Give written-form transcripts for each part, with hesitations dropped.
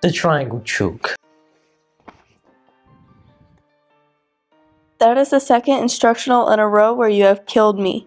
The triangle choke. That is the second instructional in a row where you have killed me.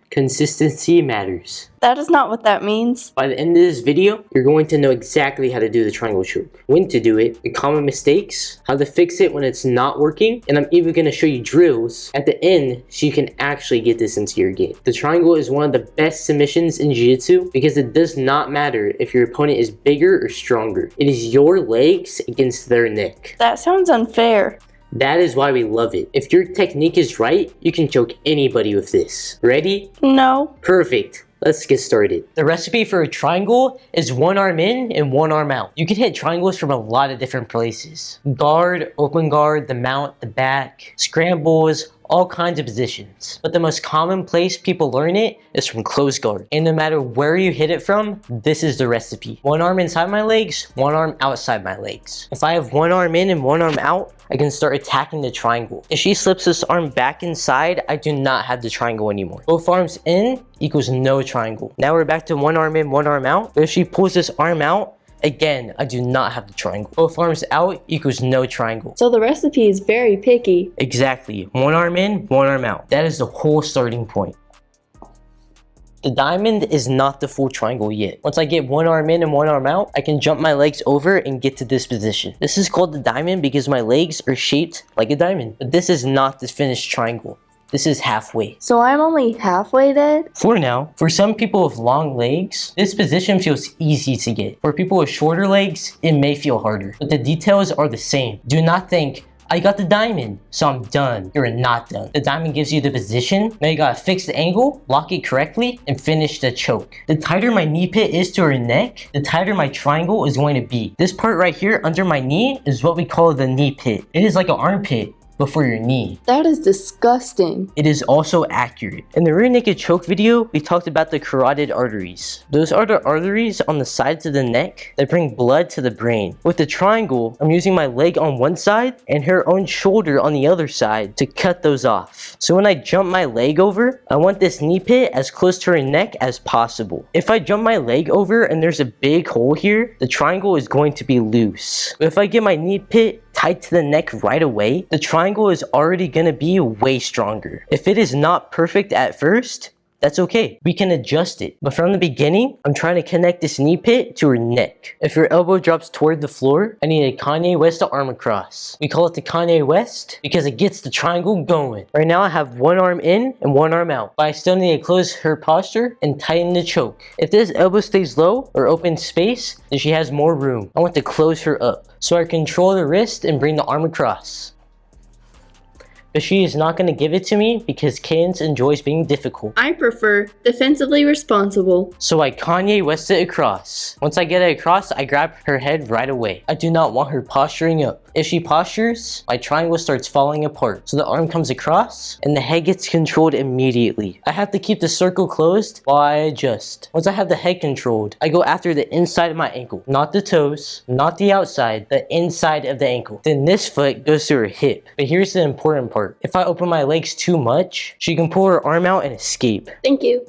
Consistency matters. That is not what that means. By the end of this video, you're going to know exactly how to do the triangle choke, when to do it, the common mistakes, how to fix it when it's not working, and I'm even going to show you drills at the end so you can actually get this into your game. The triangle is one of the best submissions in Jiu Jitsu because it does not matter if your opponent is bigger or stronger. It is your legs against their neck. That sounds unfair. That is why we love it. If your technique is right, you can choke anybody with this. Ready? No. Perfect. Let's get started. The recipe for a triangle is one arm in and one arm out. You can hit triangles from a lot of different places. Guard, open guard, the mount, the back, scrambles, all kinds of positions. But the most common place people learn it is from close guard. And no matter where you hit it from, this is the recipe. One arm inside my legs, one arm outside my legs. If I have one arm in and one arm out, I can start attacking the triangle. If she slips this arm back inside, I do not have the triangle anymore. Both arms in equals no triangle. Now we're back to one arm in, one arm out. But if she pulls this arm out, again, I do not have the triangle. Both arms out equals no triangle. So the recipe is very picky. Exactly. One arm in, one arm out. That is the whole starting point. The diamond is not the full triangle yet. Once I get one arm in and one arm out, I can jump my legs over and get to this position. This is called the diamond because my legs are shaped like a diamond. But this is not the finished triangle. This is halfway. So I'm only halfway dead? For now. For some people with long legs, this position feels easy to get. For people with shorter legs, it may feel harder. But the details are the same. Do not think, I got the diamond, so I'm done. You're not done. The diamond gives you the position. Now you gotta fix the angle, lock it correctly, and finish the choke. The tighter my knee pit is to her neck, the tighter my triangle is going to be. This part right here under my knee is what we call the knee pit. It is like an armpit, but for your knee. That is disgusting. It is also accurate. In the rear naked choke video, we talked about the carotid arteries. Those are the arteries on the sides of the neck that bring blood to the brain. With the triangle, I'm using my leg on one side and her own shoulder on the other side to cut those off. So when I jump my leg over, I want this knee pit as close to her neck as possible. If I jump my leg over and there's a big hole here, the triangle is going to be loose. But if I get my knee pit tight to the neck right away, the triangle is already going to be way stronger. If it is not perfect at first, that's okay. We can adjust it. But from the beginning, I'm trying to connect this knee pit to her neck. If your elbow drops toward the floor, I need a Kanye West arm across. We call it the Kanye West because it gets the triangle going. Right now I have one arm in and one arm out. But I still need to close her posture and tighten the choke. If this elbow stays low or open space, then she has more room. I want to close her up. So I control the wrist and bring the arm across. But she is not going to give it to me because Cadence enjoys being difficult. I prefer defensively responsible. So I Kanye West it across. Once I get it across, I grab her head right away. I do not want her posturing up. If she postures, my triangle starts falling apart. So the arm comes across and the head gets controlled immediately. I have to keep the circle closed while I adjust. Once I have the head controlled, I go after the inside of my ankle. Not the toes, not the outside, the inside of the ankle. Then this foot goes to her hip. But here's the important part. If I open my legs too much, she can pull her arm out and escape. Thank you.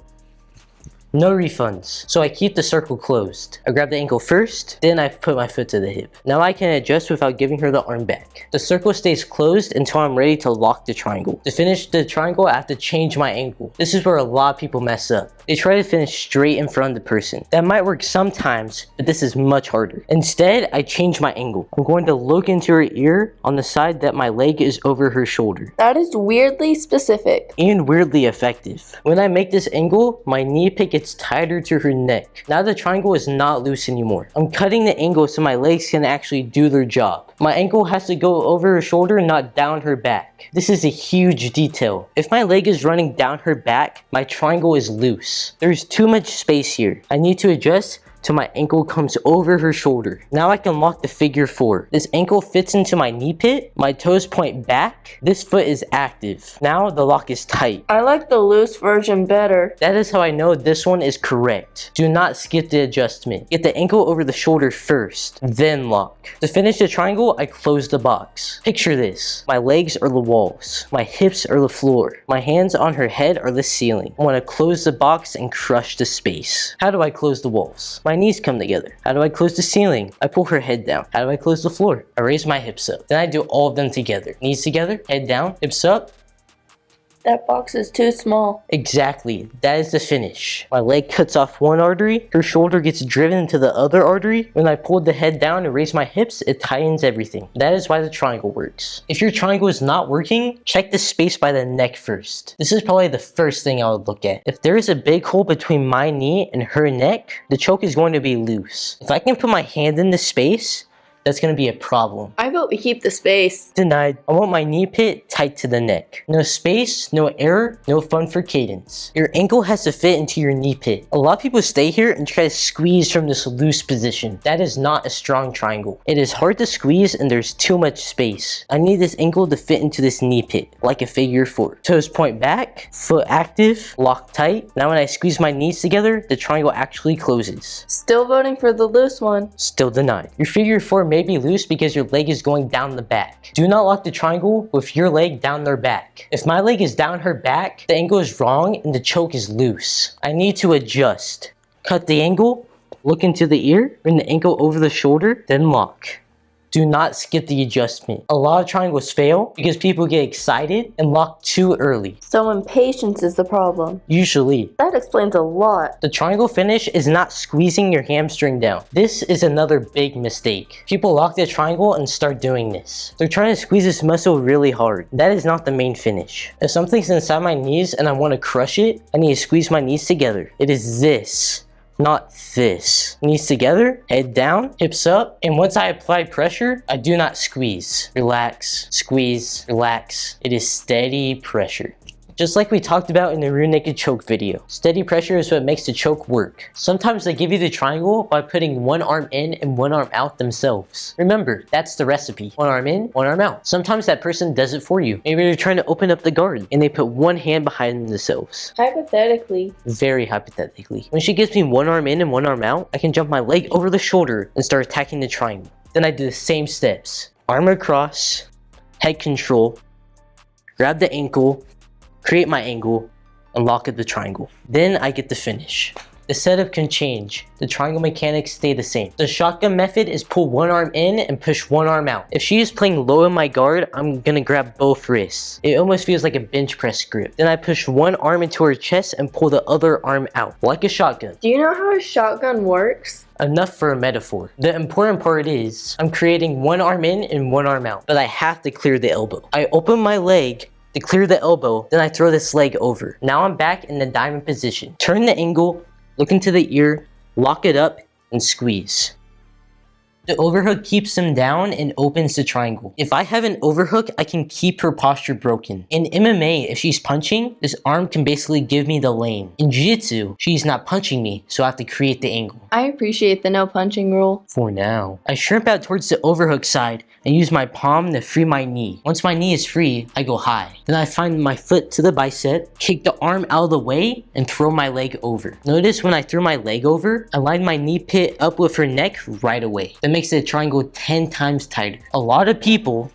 No refunds. So I keep the circle closed. I grab the ankle first, then I put my foot to the hip. Now I can adjust without giving her the arm back. The circle stays closed until I'm ready to lock the triangle. To finish the triangle, I have to change my angle. This is where a lot of people mess up. They try to finish straight in front of the person. That might work sometimes, but this is much harder. Instead, I change my angle. I'm going to look into her ear on the side that my leg is over her shoulder. That is weirdly specific. And weirdly effective. When I make this angle, my knee pit gets tighter to her neck. Now the triangle is not loose anymore. I'm cutting the angle so my legs can actually do their job. My ankle has to go over her shoulder, not down her back. This is a huge detail. If my leg is running down her back, my triangle is loose. There's too much space here. I need to adjust till my ankle comes over her shoulder. Now I can lock the figure 4. This ankle fits into my knee pit, my toes point back, this foot is active. Now the lock is tight. I like the loose version better. That is how I know this one is correct. Do not skip the adjustment. Get the ankle over the shoulder first, then lock. To finish the triangle, I close the box. Picture this. My legs are the walls. My hips are the floor. My hands on her head are the ceiling. I want to close the box and crush the space. How do I close the walls? My My knees come together. How do I close the ceiling? I pull her head down. How do I close the floor? I raise my hips up. Then I do all of them together. Knees together, head down, hips up. That box is too small. Exactly. That is the finish. My leg cuts off one artery. Her shoulder gets driven into the other artery. When I pull the head down and raise my hips, it tightens everything. That is why the triangle works. If your triangle is not working, check the space by the neck first. This is probably the first thing I would look at. If there is a big hole between my knee and her neck, the choke is going to be loose. If I can put my hand in the space, that's going to be a problem. I vote we keep the space. Denied. I want my knee pit tight to the neck. No space, no error, no fun for Cadence. Your ankle has to fit into your knee pit. A lot of people stay here and try to squeeze from this loose position. That is not a strong triangle. It is hard to squeeze and there's too much space. I need this ankle to fit into this knee pit, like a figure 4. Toes point back, foot active, lock tight. Now when I squeeze my knees together, the triangle actually closes. Still voting for the loose one. Still denied. Your figure 4 may be loose because your leg is going down the back. Do not lock the triangle with your leg down their back. If my leg is down her back, the angle is wrong and the choke is loose. I need to adjust. Cut the angle, look into the ear, bring the ankle over the shoulder, then lock. Do not skip the adjustment. A lot of triangles fail because people get excited and lock too early. So impatience is the problem. Usually. That explains a lot. The triangle finish is not squeezing your hamstring down. This is another big mistake. People lock the triangle and start doing this. They're trying to squeeze this muscle really hard. That is not the main finish. If something's inside my knees and I want to crush it, I need to squeeze my knees together. It is this. Not this. Knees together, head down, hips up, and once I apply pressure, I do not squeeze. Relax, squeeze, relax. It is steady pressure. Just like we talked about in the rear naked choke video, steady pressure is what makes the choke work. Sometimes they give you the triangle by putting one arm in and one arm out themselves. Remember, that's the recipe. One arm in, one arm out. Sometimes that person does it for you. Maybe they're trying to open up the guard and they put one hand behind themselves. Hypothetically. Very hypothetically. When she gives me one arm in and one arm out, I can jump my leg over the shoulder and start attacking the triangle. Then I do the same steps. Arm across, head control, grab the ankle, create my angle, and lock at the triangle. Then I get the finish. The setup can change. The triangle mechanics stay the same. The shotgun method is pull one arm in and push one arm out. If she is playing low in my guard, I'm gonna grab both wrists. It almost feels like a bench press grip. Then I push one arm into her chest and pull the other arm out, like a shotgun. Do you know how a shotgun works? Enough for a metaphor. The important part is, I'm creating one arm in and one arm out, but I have to clear the elbow. I open my leg to clear the elbow, then I throw this leg over. Now I'm back in the diamond position. Turn the angle, look into the ear, lock it up, and squeeze. The overhook keeps them down and opens the triangle. If I have an overhook, I can keep her posture broken. In MMA, if she's punching, this arm can basically give me the lane. In Jiu Jitsu, she's not punching me, so I have to create the angle. I appreciate the no punching rule. For now. I shrimp out towards the overhook side and use my palm to free my knee. Once my knee is free, I go high. Then I find my foot to the bicep, kick the arm out of the way, and throw my leg over. Notice when I threw my leg over, I line my knee pit up with her neck right away. That makes the triangle 10 times tighter. A lot of people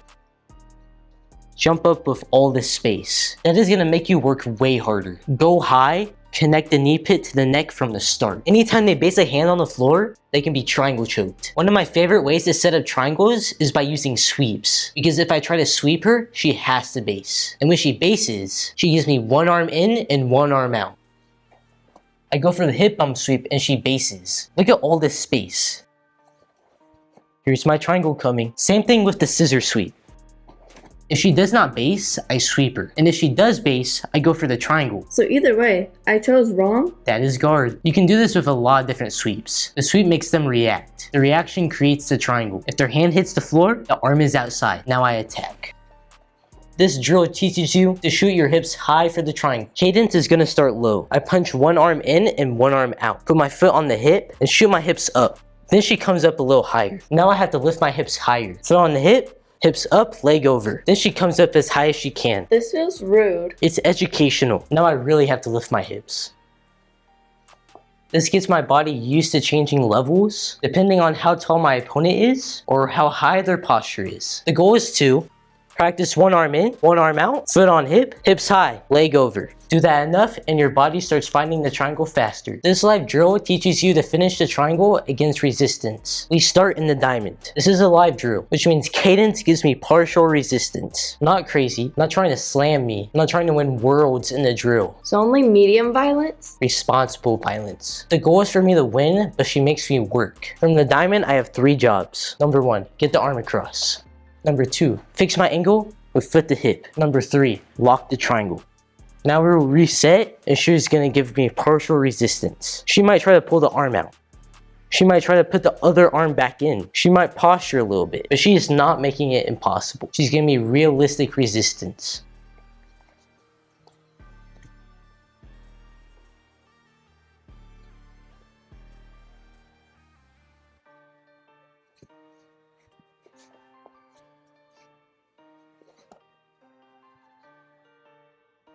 jump up with all this space. That is gonna make you work way harder. Go high, connect the knee pit to the neck from the start. Anytime they base a hand on the floor, they can be triangle choked. One of my favorite ways to set up triangles is by using sweeps. Because if I try to sweep her, she has to base. And when she bases, she gives me one arm in and one arm out. I go for the hip bump sweep and she bases. Look at all this space. Here's my triangle coming. Same thing with the scissor sweep. If she does not base, I sweep her. And if she does base, I go for the triangle. So either way, I chose wrong? That is guard. You can do this with a lot of different sweeps. The sweep makes them react. The reaction creates the triangle. If their hand hits the floor, the arm is outside. Now I attack. This drill teaches you to shoot your hips high for the triangle. Cadence is gonna start low. I punch one arm in and one arm out. Put my foot on the hip and shoot my hips up. Then she comes up a little higher. Now I have to lift my hips higher. Foot on the hip, hips up, leg over. Then she comes up as high as she can. This feels rude. It's educational. Now I really have to lift my hips. This gets my body used to changing levels depending on how tall my opponent is or how high their posture is. The goal is to Practice one arm in, one arm out, foot on hip, hips high, leg over. Do that enough and your body starts finding the triangle faster. This live drill teaches you to finish the triangle against resistance. We start in the diamond. This is a live drill, which means Cadence gives me partial resistance. Not crazy, not trying to slam me, not trying to win worlds in the drill. So only medium violence? Responsible violence. The goal is for me to win, but she makes me work. From the diamond, I have 3 jobs. Number 1, get the arm across. Number 2, fix my angle with foot to hip. Number 3, lock the triangle. Now we'll reset and she's gonna give me partial resistance. She might try to pull the arm out. She might try to put the other arm back in. She might posture a little bit, but she is not making it impossible. She's giving me realistic resistance.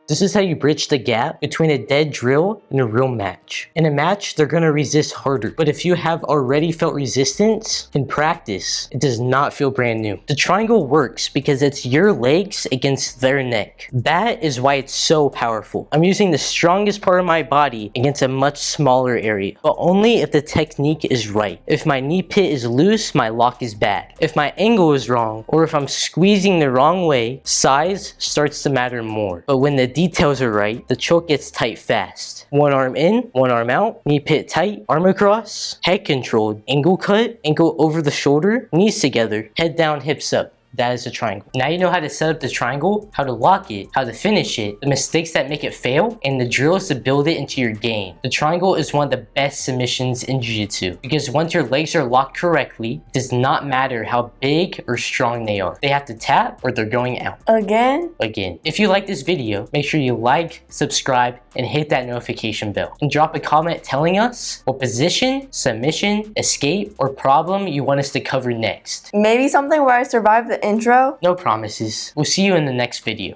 This is how you bridge the gap between a dead drill and a real match. In a match, they're gonna resist harder. But if you have already felt resistance, in practice, it does not feel brand new. The triangle works because it's your legs against their neck. That is why it's so powerful. I'm using the strongest part of my body against a much smaller area, but only if the technique is right. If my knee pit is loose, my lock is bad. If my angle is wrong, or if I'm squeezing the wrong way, size starts to matter more. But when the details are right, the choke gets tight fast. One arm in, one arm out, knee pit tight, arm across, head controlled, ankle cut, ankle over the shoulder, knees together, head down, hips up. That is a triangle. Now you know how to set up the triangle, how to lock it, how to finish it, the mistakes that make it fail, and the drills to build it into your game. The triangle is one of the best submissions in Jiu Jitsu because once your legs are locked correctly, it does not matter how big or strong they are. They have to tap or they're going out. Again? Again. If you like this video, make sure you like, subscribe, and hit that notification bell. And drop a comment telling us what position, submission, escape, or problem you want us to cover next. Maybe something where I survive the intro? No promises. We'll see you in the next video.